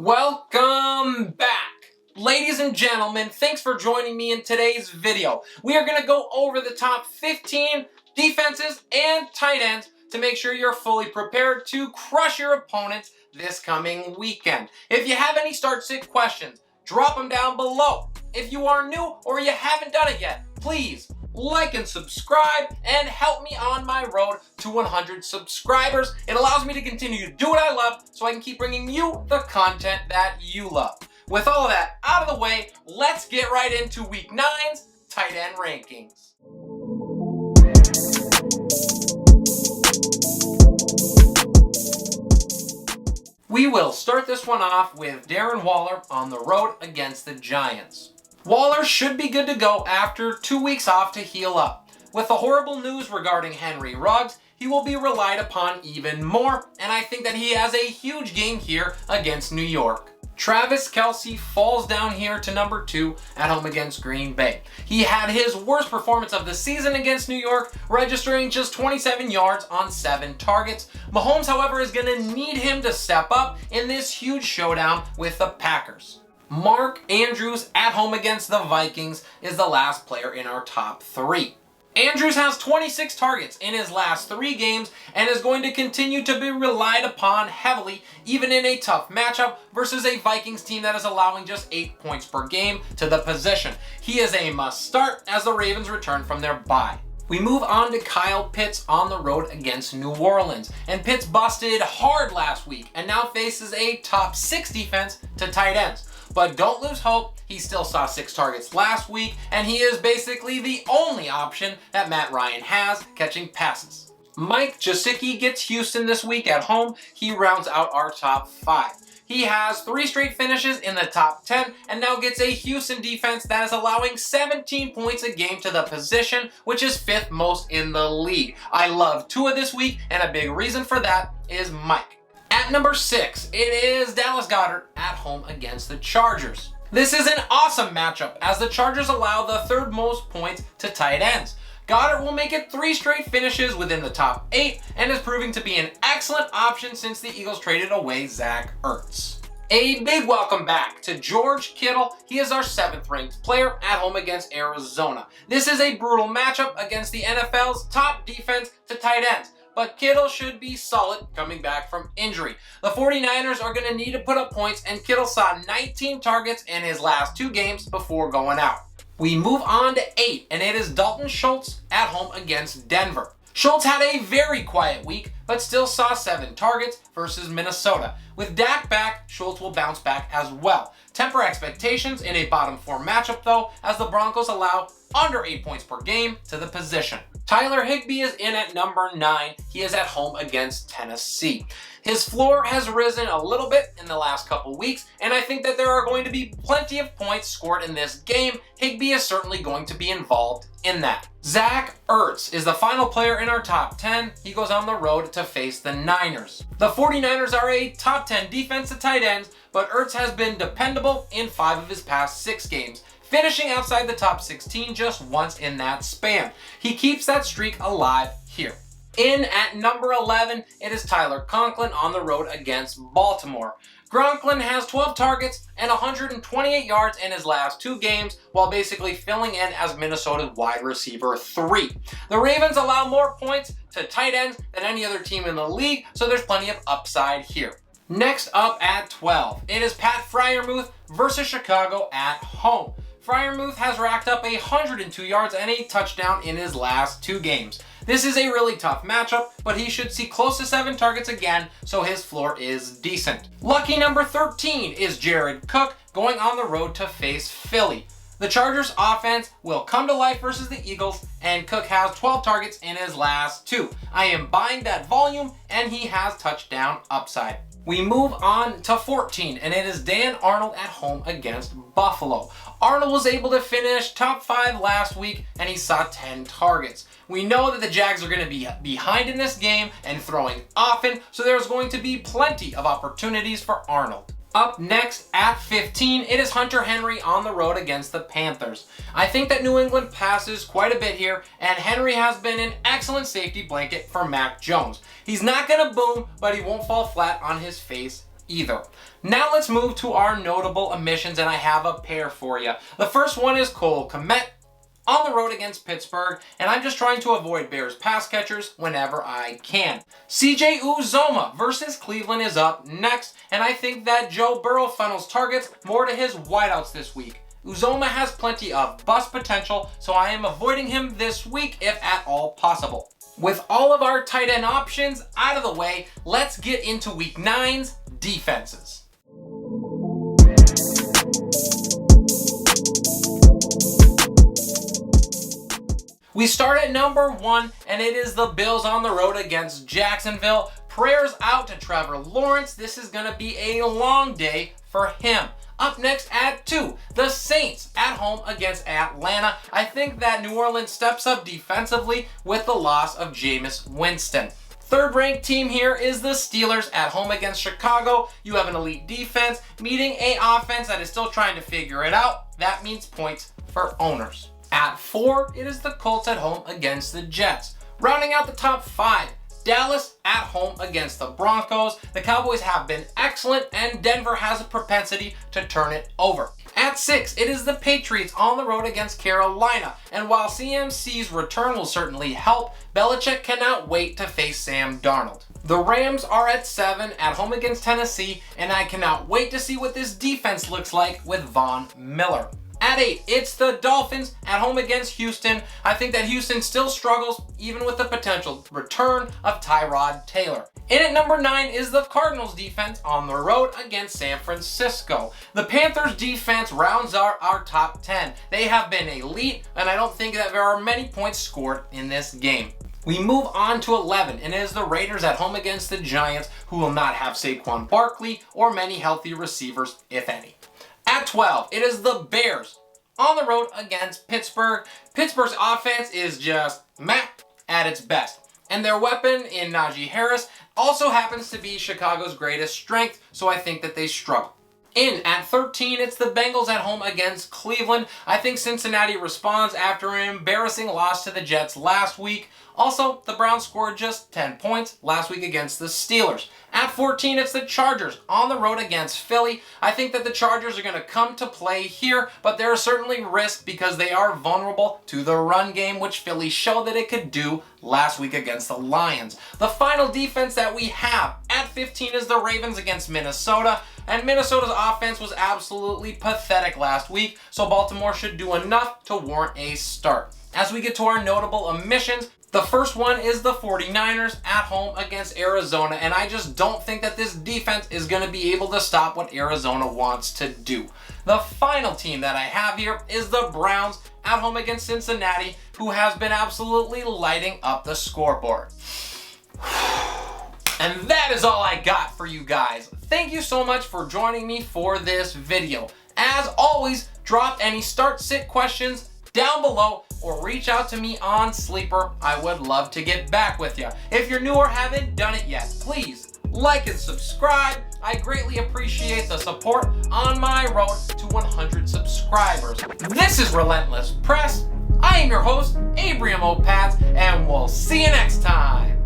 Welcome back. Ladies and gentlemen, thanks for joining me in today's video. We are going to go over the top 15 defenses and tight ends to make sure you're fully prepared to crush your opponents this coming weekend. If you have any start-sit questions, drop them down below. If you are new or you haven't done it yet, please like and subscribe and help me on my road to 100 subscribers. It allows me to continue to do what I love so I can keep bringing you the content that you love. With all of that out of the way, let's get right into Week 9's tight end rankings. We will start this one off with Darren Waller on the road against the Giants. Waller should be good to go after 2 weeks off to heal up. With the horrible news regarding Henry Ruggs, he will be relied upon even more, and I think that he has a huge game here against New York. Travis Kelce falls down here to number 2 at home against Green Bay. He had his worst performance of the season against New York, registering just 27 yards on 7 targets. Mahomes, however, is going to need him to step up in this huge showdown with the Packers. Mark Andrews at home against the Vikings is the last player in our top 3. Andrews has 26 targets in his last 3 games and is going to continue to be relied upon heavily, even in a tough matchup versus a Vikings team that is allowing just 8 points per game to the position. He is a must start as the Ravens return from their bye. We move on to Kyle Pitts on the road against New Orleans. And Pitts busted hard last week and now faces a top 6 defense to tight ends. But don't lose hope, he still saw 6 targets last week, and he is basically the only option that Matt Ryan has catching passes. Mike Gesicki gets Houston this week at home. He rounds out our top 5. He has 3 straight finishes in the top 10 and now gets a Houston defense that is allowing 17 points a game to the position, which is 5th most in the league. I love Tua this week, and a big reason for that is Mike. At number 6, it is Dallas Goedert at home against the Chargers. This is an awesome matchup as the Chargers allow the 3rd most points to tight ends. Goedert will make it 3 straight finishes within the top 8 and is proving to be an excellent option since the Eagles traded away Zach Ertz. A big welcome back to George Kittle. He is our 7th ranked player at home against Arizona. This is a brutal matchup against the NFL's top defense to tight ends, but Kittle should be solid coming back from injury. The 49ers are going to need to put up points, and Kittle saw 19 targets in his last 2 games before going out. We move on to 8, and it is Dalton Schultz at home against Denver. Schultz had a very quiet week, but still saw 7 targets versus Minnesota. With Dak back, Schultz will bounce back as well. Temper expectations in a bottom 4 matchup though, as the Broncos allow under 8 points per game to the position. Tyler Higbee is in at number 9. He is at home against Tennessee. His floor has risen a little bit in the last couple weeks, and I think that there are going to be plenty of points scored in this game. Higbee is certainly going to be involved in that. Zach Ertz is the final player in our top 10. He goes on the road to face the Niners. The 49ers are a top 10 defense to tight ends, but Ertz has been dependable in 5 of his past 6 games, finishing outside the top 16 just once in that span. He keeps that streak alive here. In at number 11, it is Tyler Conklin on the road against Baltimore. Conklin has 12 targets and 128 yards in his last 2 games, while basically filling in as Minnesota's wide receiver 3. The Ravens allow more points to tight ends than any other team in the league, so there's plenty of upside here. Next up at 12, it is Pat Fryermuth versus Chicago at home. Fryermuth has racked up 102 yards and a touchdown in his last 2 games. This is a really tough matchup, but he should see close to 7 targets again, so his floor is decent. Lucky number 13 is Jared Cook going on the road to face Philly. The Chargers offense will come to life versus the Eagles, and Cook has 12 targets in his last 2. I am buying that volume, and he has touchdown upside. We move on to 14, and it is Dan Arnold at home against Buffalo. Arnold was able to finish top 5 last week, and he saw 10 targets. We know that the Jags are going to be behind in this game and throwing often, so there's going to be plenty of opportunities for Arnold. Up next at 15, it is Hunter Henry on the road against the Panthers. I think that New England passes quite a bit here, and Henry has been an excellent safety blanket for Mac Jones. He's not going to boom, but he won't fall flat on his face either. Now let's move to our notable omissions, and I have a pair for you. The first one is Cole Kmet on the road against Pittsburgh, and I'm just trying to avoid Bears pass catchers whenever I can. CJ Uzomah versus Cleveland is up next, and I think that Joe Burrow funnels targets more to his wideouts this week. Uzomah has plenty of bust potential, so I am avoiding him this week if at all possible. With all of our tight end options out of the way, let's get into Week 9's defenses. We start at number 1, and it is the Bills on the road against Jacksonville. Prayers out to Trevor Lawrence. This is going to be a long day for him. Up next at 2, the Saints at home against Atlanta. I think that New Orleans steps up defensively with the loss of Jameis Winston. Third-ranked team here is the Steelers at home against Chicago. You have an elite defense meeting an offense that is still trying to figure it out. That means points for owners. At 4, it is the Colts at home against the Jets. Rounding out the top 5, Dallas at home against the Broncos. The Cowboys have been excellent, and Denver has a propensity to turn it over. At 6, it is the Patriots on the road against Carolina. And while CMC's return will certainly help, Belichick cannot wait to face Sam Darnold. The Rams are at 7 at home against Tennessee, and I cannot wait to see what this defense looks like with Von Miller. At 8, it's the Dolphins at home against Houston. I think that Houston still struggles even with the potential return of Tyrod Taylor. In at number 9 is the Cardinals defense on the road against San Francisco. The Panthers defense rounds out our top 10. They have been elite, and I don't think that there are many points scored in this game. We move on to 11, and it is the Raiders at home against the Giants, who will not have Saquon Barkley or many healthy receivers, if any. At 12, it is the Bears on the road against Pittsburgh. Pittsburgh's offense is just meh at its best. And their weapon in Najee Harris also happens to be Chicago's greatest strength, so I think that they struggle. In at 13, it's the Bengals at home against Cleveland. I think Cincinnati responds after an embarrassing loss to the Jets last week. Also, the Browns scored just 10 points last week against the Steelers. At 14, it's the Chargers on the road against Philly. I think that the Chargers are going to come to play here, but there are certainly risks because they are vulnerable to the run game, which Philly showed that it could do last week against the Lions. The final defense that we have at 15 is the Ravens against Minnesota, and Minnesota's offense was absolutely pathetic last week, so Baltimore should do enough to warrant a start. As we get to our notable omissions, the first one is the 49ers at home against Arizona, and I just don't think that this defense is going to be able to stop what Arizona wants to do. The final team that I have here is the Browns at home against Cincinnati, who has been absolutely lighting up the scoreboard. And that is all I got for you guys. Thank you so much for joining me for this video. As always, drop any start-sit questions down below or reach out to me on Sleeper. I would love to get back with you. If you're new or haven't done it yet, please like and subscribe. I greatly appreciate the support on my road to 100 subscribers. This is Relentless Press. I am your host, Abraham Opatz, and we'll see you next time.